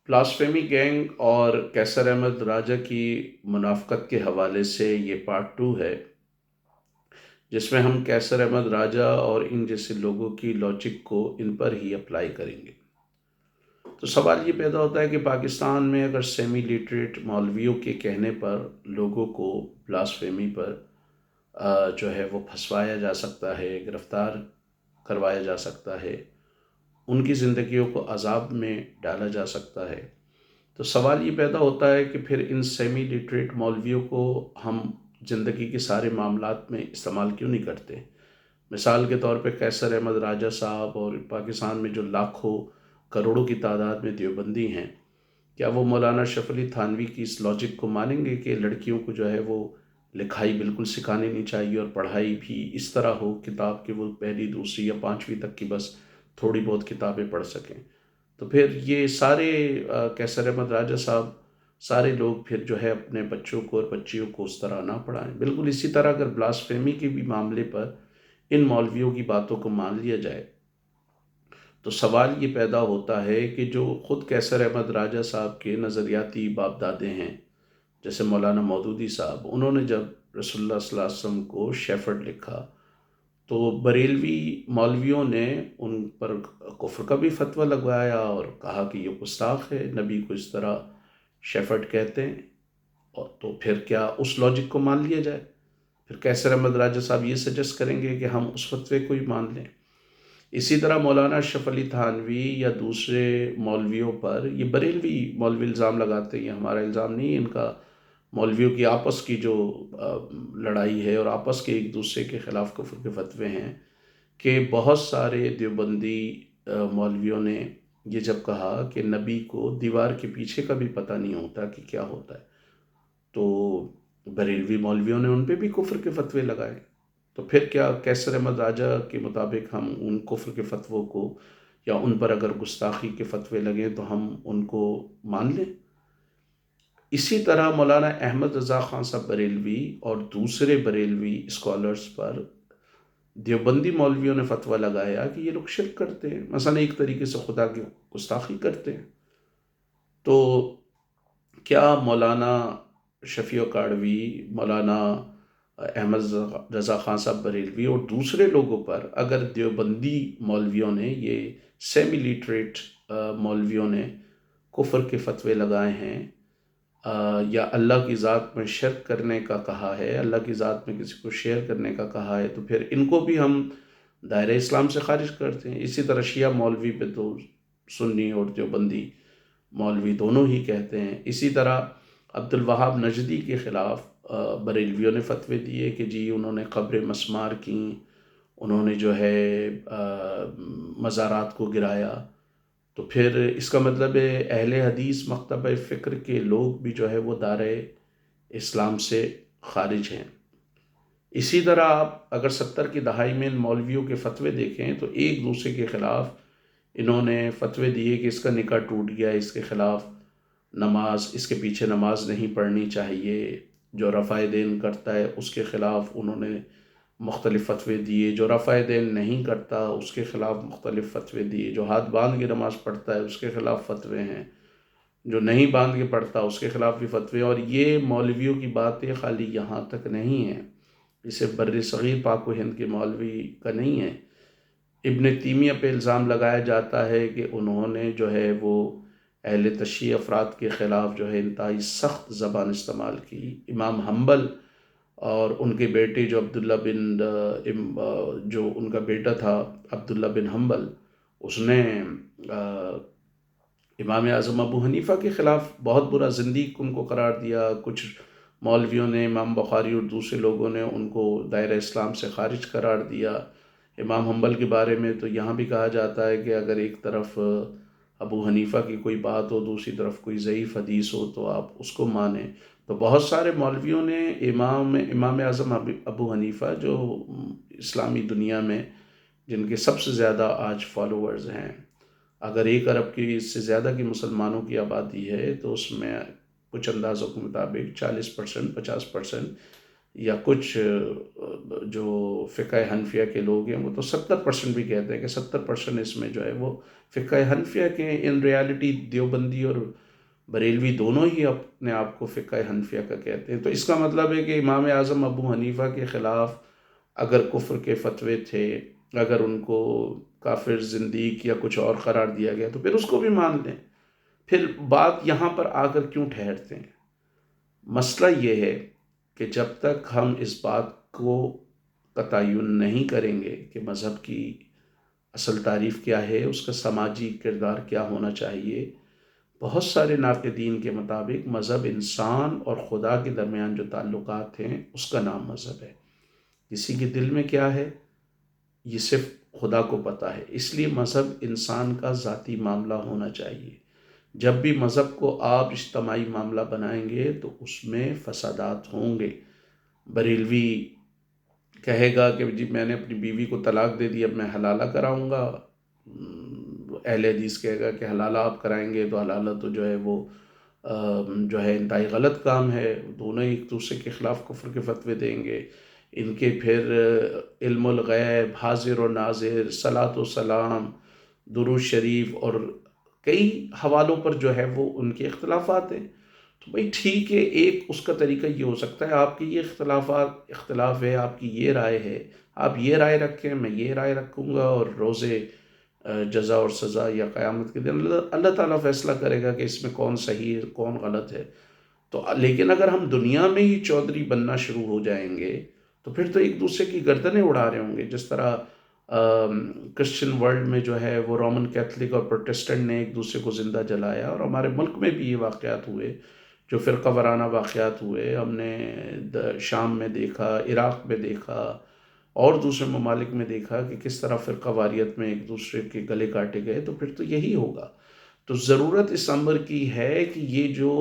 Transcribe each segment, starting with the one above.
Blasphemy gang اور کیسر احمد راجہ کی منافقت کے حوالے سے یہ پارٹ 2 ہے، جس میں ہم کیسر احمد راجہ اور ان جیسے لوگوں کی لاجک کو ان پر ہی اپلائی کریں گے۔ تو سوال یہ پیدا ہوتا ہے کہ پاکستان میں اگر سیمی لٹریٹ مولویوں کے کہنے پر لوگوں کو بلاسفیمی پر جو ہے وہ پھنسوایا جا سکتا ہے، گرفتار کروایا جا سکتا ہے، ان کی زندگیوں کو عذاب میں ڈالا جا سکتا ہے، تو سوال یہ پیدا ہوتا ہے کہ پھر ان سیمی لٹریٹ مولویوں کو ہم زندگی کے سارے معاملات میں استعمال کیوں نہیں کرتے؟ مثال کے طور پہ کیسر احمد راجہ صاحب اور پاکستان میں جو لاکھوں کروڑوں کی تعداد میں دیوبندی ہیں، کیا وہ مولانا شرف علی تھانوی کی اس لاجک کو مانیں گے کہ لڑکیوں کو جو ہے وہ لکھائی بالکل سکھانی نہیں چاہیے اور پڑھائی بھی اس طرح ہو کتاب کہ وہ پہلی دوسری یا پانچویں تک کی بس تھوڑی بہت کتابیں پڑھ سکیں؟ تو پھر یہ سارے کیسر احمد راجہ صاحب سارے لوگ پھر جو ہے اپنے بچوں کو اور بچیوں کو اس طرح نہ پڑھائیں۔ بالکل اسی طرح اگر بلاسفیمی کے بھی معاملے پر ان مولویوں کی باتوں کو مان لیا جائے تو سوال یہ پیدا ہوتا ہے کہ جو خود کیسر احمد راجہ صاحب کے نظریاتی باپ دادے ہیں، جیسے مولانا مودودی صاحب، انہوں نے جب رسول اللہ صلی اللہ علیہ وسلم کو شیفرڈ لکھا تو بریلوی مولویوں نے ان پر کفر کا بھی فتویٰ لگوایا اور کہا کہ یہ گستاخ ہے، نبی کو اس طرح شیفرڈ کہتے ہیں، اور تو پھر کیا اس لاجک کو مان لیا جائے؟ پھر کیسر احمد راجہ صاحب یہ سجیسٹ کریں گے کہ ہم اس فتوے کو ہی مان لیں؟ اسی طرح مولانا اشرف علی تھانوی یا دوسرے مولویوں پر یہ بریلوی مولوی الزام لگاتے ہیں، یہ ہمارا الزام نہیں ہے، ان کا مولویوں کی آپس کی جو لڑائی ہے اور آپس کے ایک دوسرے کے خلاف کفر کے فتوے ہیں، کہ بہت سارے دیوبندی مولویوں نے یہ جب کہا کہ نبی کو دیوار کے پیچھے کا بھی پتہ نہیں ہوتا کہ کیا ہوتا ہے، تو بریلوی مولویوں نے ان پہ بھی کفر کے فتوے لگائے۔ تو پھر کیا کیسر احمد راجہ کے مطابق ہم ان کفر کے فتووں کو یا ان پر اگر گستاخی کے فتوے لگیں تو ہم ان کو مان لیں؟ اسی طرح مولانا احمد رضا خان صاحب بریلوی اور دوسرے بریلوی اسکالرز پر دیوبندی مولویوں نے فتویٰ لگایا کہ یہ لوگ شرک کرتے ہیں، مثلا ایک طریقے سے خدا کی گستاخی کرتے ہیں۔ تو کیا مولانا شفیع کاڑوی، مولانا احمد رضا خان صاحب بریلوی اور دوسرے لوگوں پر اگر دیوبندی مولویوں نے، یہ سیمی لیٹریٹ مولویوں نے کفر کے فتوے لگائے ہیں یا اللہ کی ذات میں شرک کرنے کا کہا ہے، اللہ کی ذات میں کسی کو شیئر کرنے کا کہا ہے، تو پھر ان کو بھی ہم دائرہ اسلام سے خارج کرتے ہیں؟ اسی طرح شیعہ مولوی پہ تو سنی اور دیوبندی مولوی دونوں ہی کہتے ہیں۔ اسی طرح عبد الوہاب نجدی کے خلاف بریلویوں نے فتوے دیے کہ جی انہوں نے قبر مسمار کیں، انہوں نے جو ہے مزارات کو گرایا، تو پھر اس کا مطلب ہے اہل حدیث مکتبہ فکر کے لوگ بھی جو ہے وہ دائرہ اسلام سے خارج ہیں۔ اسی طرح آپ اگر 70 کی دہائی میں ان مولویوں کے فتوے دیکھیں تو ایک دوسرے کے خلاف انہوں نے فتوے دیے کہ اس کا نکاح ٹوٹ گیا، اس کے خلاف نماز، اس کے پیچھے نماز نہیں پڑھنی چاہیے، جو رفع دین کرتا ہے اس کے خلاف انہوں نے مختلف فتوے دیے، جو رفع دین نہیں کرتا اس کے خلاف مختلف فتوے دیے، جو ہاتھ باندھ کے نماز پڑھتا ہے اس کے خلاف فتوے ہیں، جو نہیں باندھ کے پڑھتا اس کے خلاف بھی فتوے۔ اور یہ مولویوں کی باتیں خالی یہاں تک نہیں ہیں، اسے بر صغیر پاک و ہند کے مولوی کا نہیں ہے۔ ابن تیمیہ پہ الزام لگایا جاتا ہے کہ انہوں نے جو ہے وہ اہل تشیع افراد کے خلاف جو ہے انتہائی سخت زبان استعمال کی۔ امام حنبل اور ان کے بیٹے جو عبداللہ بن جو ان کا بیٹا تھا عبداللہ بن حنبل، اس نے امام اعظم ابو حنیفہ کے خلاف بہت برا زندیق ان کو قرار دیا۔ کچھ مولویوں نے، امام بخاری اور دوسرے لوگوں نے ان کو دائرہ اسلام سے خارج قرار دیا۔ امام حنبل کے بارے میں تو یہاں بھی کہا جاتا ہے کہ اگر ایک طرف ابو حنیفہ کی کوئی بات ہو، دوسری طرف کوئی ضعیف حدیث ہو تو آپ اس کو مانیں۔ تو بہت سارے مولویوں نے امام اعظم ابو حنیفہ، جو اسلامی دنیا میں جن کے سب سے زیادہ آج فالوورز ہیں، اگر 1 ارب کی اس سے زیادہ کی مسلمانوں کی آبادی ہے تو اس میں کچھ اندازوں کے مطابق 40% 50% یا کچھ جو فقہ حنفیہ کے لوگ ہیں وہ تو 70% بھی کہتے ہیں کہ 70% اس میں جو ہے وہ فقہ حنفیہ کے ہیں۔ ان ریالٹی دیوبندی اور بریلوی دونوں ہی اپنے آپ کو فقہ حنفیہ کا کہتے ہیں۔ تو اس کا مطلب ہے کہ امام اعظم ابو حنیفہ کے خلاف اگر کفر کے فتوے تھے، اگر ان کو کافر، زندیق یا کچھ اور قرار دیا گیا تو پھر اس کو بھی مان لیں۔ پھر بات یہاں پر آ کر کیوں ٹھہرتے ہیں؟ مسئلہ یہ ہے کہ جب تک ہم اس بات کو کا تعین نہیں کریں گے کہ مذہب کی اصل تعریف کیا ہے، اس کا سماجی کردار کیا ہونا چاہیے، بہت سارے ناقدین کے مطابق مذہب انسان اور خدا کے درمیان جو تعلقات ہیں اس کا نام مذہب ہے۔ کسی کے دل میں کیا ہے یہ صرف خدا کو پتہ ہے، اس لیے مذہب انسان کا ذاتی معاملہ ہونا چاہیے۔ جب بھی مذہب کو آپ اجتماعی معاملہ بنائیں گے تو اس میں فسادات ہوں گے۔ بریلوی کہے گا کہ جی میں نے اپنی بیوی کو طلاق دے دی، اب میں حلالہ کراؤں گا۔ اہل حدیث کہے گا کہ حلالہ آپ کرائیں گے تو حلالہ تو جو ہے وہ جو ہے انتہائی غلط کام ہے۔ دونوں ایک دوسرے کے خلاف کفر کے فتوے دیں گے۔ ان کے پھر علم الغیب، حاضر و ناظر، صلاۃ و سلام، درود شریف اور کئی حوالوں پر جو ہے وہ ان کے اختلافات ہیں۔ تو بھئی ٹھیک ہے، ایک اس کا طریقہ یہ ہو سکتا ہے آپ کی یہ اختلاف ہے، آپ کی یہ رائے ہے، آپ یہ رائے رکھیں، میں یہ رائے رکھوں گا، اور روزے جزا اور سزا یا قیامت کے دن اللہ تعالیٰ فیصلہ کرے گا کہ اس میں کون صحیح ہے کون غلط ہے۔ تو لیکن اگر ہم دنیا میں ہی چودھری بننا شروع ہو جائیں گے تو پھر تو ایک دوسرے کی گردنیں اڑا رہے ہوں گے، جس طرح کرسچن ورلڈ میں جو ہے وہ رومن کیتھولک اور پروٹسٹنٹ نے ایک دوسرے کو زندہ جلایا، اور ہمارے ملک میں بھی یہ واقعات ہوئے، جو فرقہ وارانہ واقعات ہوئے، ہم نے شام میں دیکھا، عراق میں دیکھا، اور دوسرے ممالک میں دیکھا کہ کس طرح فرقہ واریت میں ایک دوسرے کے گلے کاٹے گئے۔ تو پھر تو یہی ہوگا۔ تو ضرورت اس امر کی ہے کہ یہ جو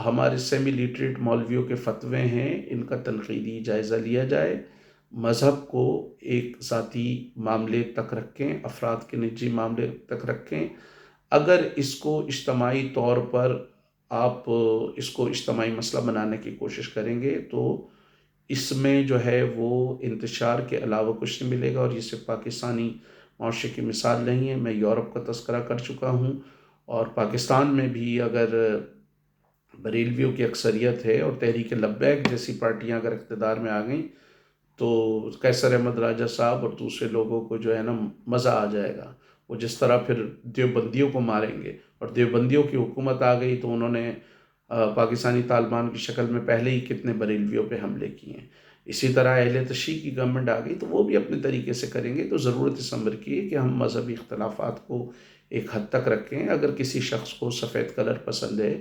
ہمارے سیمی لیٹریٹ مولویوں کے فتوے ہیں ان کا تنقیدی جائزہ لیا جائے، مذہب کو ایک ذاتی معاملے تک رکھیں، افراد کے نجی معاملے تک رکھیں۔ اگر اس کو اجتماعی طور پر آپ اس کو اجتماعی مسئلہ بنانے کی کوشش کریں گے تو اس میں جو ہے وہ انتشار کے علاوہ کچھ نہیں ملے گا، اور یہ صرف پاکستانی معاشرے کی مثال نہیں ہے۔ میں یورپ کا تذکرہ کر چکا ہوں، اور پاکستان میں بھی اگر بریلویوں کی اکثریت ہے اور تحریک لبیک جیسی پارٹیاں اگر اقتدار میں آ گئیں تو قیصر احمد راجہ صاحب اور دوسرے لوگوں کو جو ہے نا مزہ آ جائے گا۔ وہ جس طرح پھر دیوبندیوں کو ماریں گے، اور دیوبندیوں کی حکومت آ گئی تو انہوں نے پاکستانی طالبان کی شکل میں پہلے ہی کتنے بریلویوں پہ حملے کیے ہیں۔ اسی طرح اہل تشیع کی گورنمنٹ آ گئی تو وہ بھی اپنے طریقے سے کریں گے۔ تو ضرورت اس امر کی ہے کہ ہم مذہبی اختلافات کو ایک حد تک رکھیں۔ اگر کسی شخص کو سفید کلر پسند ہے،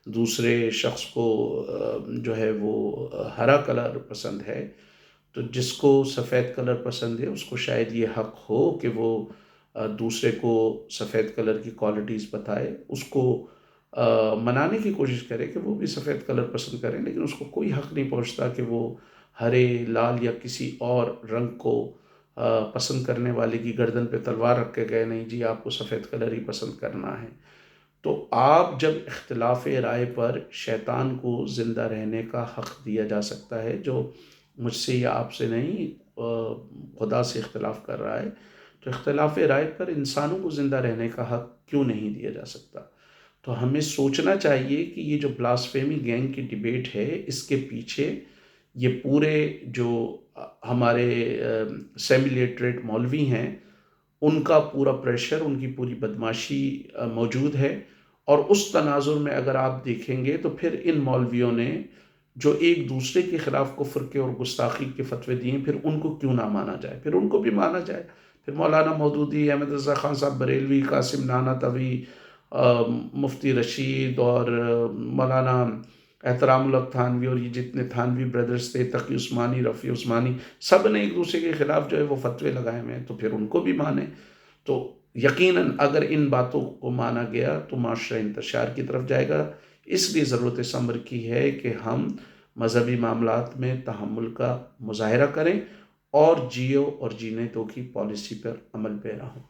دوسرے شخص کو جو ہے وہ ہرا کلر پسند ہے، تو جس کو سفید کلر پسند ہے اس کو شاید یہ حق ہو کہ وہ دوسرے کو سفید کلر کی کوالٹیز بتائے، اس کو منانے کی کوشش کرے کہ وہ بھی سفید کلر پسند کریں، لیکن اس کو کوئی حق نہیں پہنچتا کہ وہ ہرے، لال یا کسی اور رنگ کو پسند کرنے والے کی گردن پہ تلوار رکھ کے گئے نہیں جی آپ کو سفید کلر ہی پسند کرنا ہے۔ تو آپ جب اختلاف رائے پر شیطان کو زندہ رہنے کا حق دیا جا سکتا ہے، جو مجھ سے یا آپ سے نہیں خدا سے اختلاف کر رہا ہے، تو اختلاف رائے پر انسانوں کو زندہ رہنے کا حق کیوں نہیں دیا جا سکتا؟ تو ہمیں سوچنا چاہیے کہ یہ جو بلاسفیمی گینگ کی ڈیبیٹ ہے اس کے پیچھے یہ پورے جو ہمارے سیمی لیٹریٹ مولوی ہیں ان کا پورا پریشر، ان کی پوری بدماشی موجود ہے۔ اور اس تناظر میں اگر آپ دیکھیں گے تو پھر ان مولویوں نے جو ایک دوسرے کے خلاف کفر کے اور گستاخی کے فتوے دیے پھر ان کو کیوں نہ مانا جائے، پھر ان کو بھی مانا جائے۔ پھر مولانا مودودی، احمد رضا خان صاحب بریلوی، قاسم نانوتوی، مفتی رشید اور مولانا احترام الحق تھانوی، اور یہ جتنے تھانوی بردرز تھے، تقی عثمانی، رفیع عثمانی، سب نے ایک دوسرے کے خلاف جو ہے وہ فتوے لگائے ہوئے ہیں، تو پھر ان کو بھی مانیں۔ تو یقیناً اگر ان باتوں کو مانا گیا تو معاشرہ انتشار کی طرف جائے گا۔ اس لیے ضرورت اس امر کی ہے کہ ہم مذہبی معاملات میں تحمل کا مظاہرہ کریں اور جیو اور جینے دو کی پالیسی پر عمل پیرا ہوں۔